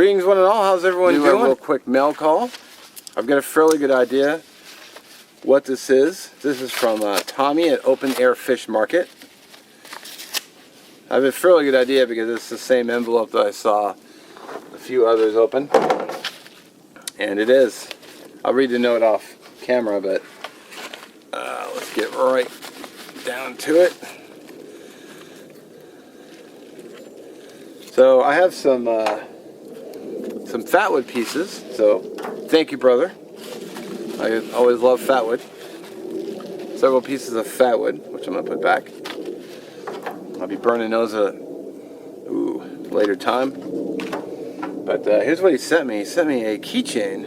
Greetings one and all, how's everyone doing? A real quick mail call. I've got a fairly good idea what this is. This is from Tommy at Open Air Fish Market. I have a fairly good idea because it's the same envelope that I saw a few others open. And it is. I'll read the note off camera, but let's get right down to it. So I have some fatwood pieces, so thank you, brother. I always love fatwood. Several pieces of fatwood, which I'm going to put back. I'll be burning those at a later time. But here's what he sent me. He sent me a keychain,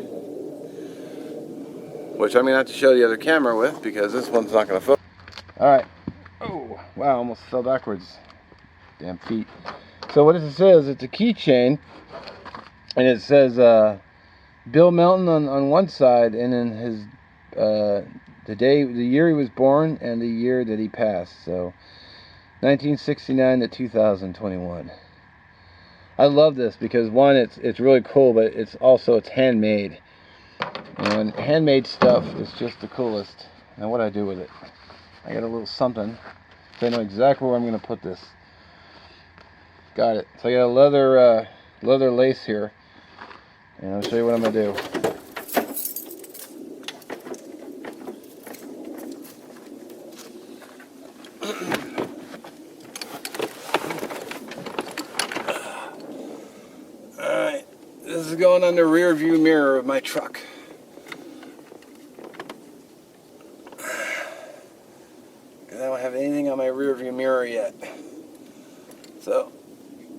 which I'm going to have to show the other camera with because this one's not going to focus. Alright. Oh, wow, almost fell backwards. Damn feet. So what this is, it's a keychain. And it says Bill Melton on one side, and then his the year he was born and the year that he passed. So 1969 to 2021. I love this because one, it's really cool, but it's handmade. And handmade stuff is just the coolest. And what I do with it, I got a little something, so I know exactly where I'm going to put this. Got it. So I got a leather lace here. And I'll show you what I'm going to do. Alright, this is going on the rear view mirror of my truck. Because I don't have anything on my rear view mirror yet. So,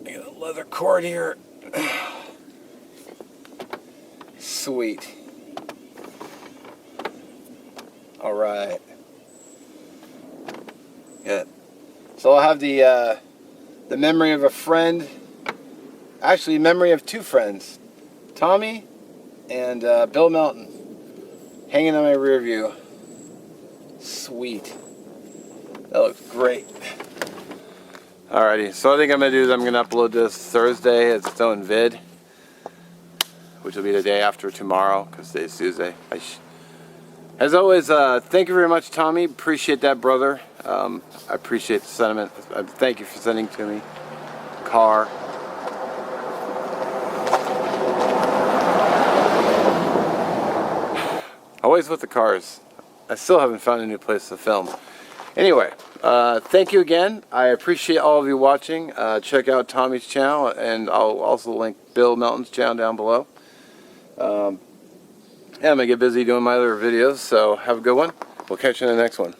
I got a leather cord here. Sweet. Alright. Yeah. So I'll have the memory of a friend, actually memory of two friends, Tommy and Bill Melton, hanging on my rear view. Sweet. That looks great. Alrighty, so I think I'm going to do is I'm going to upload this Thursday as its own vid, which will be the day after tomorrow, because today's Tuesday. As always, thank you very much, Tommy. Appreciate that, brother. I appreciate the sentiment. Thank you for sending to me. Car. Always with the cars. I still haven't found a new place to film. Anyway, thank you again. I appreciate all of you watching. Check out Tommy's channel, and I'll also link Bill Melton's channel down below. Yeah, I'm going to get busy doing my other videos, so have a good one. We'll catch you in the next one.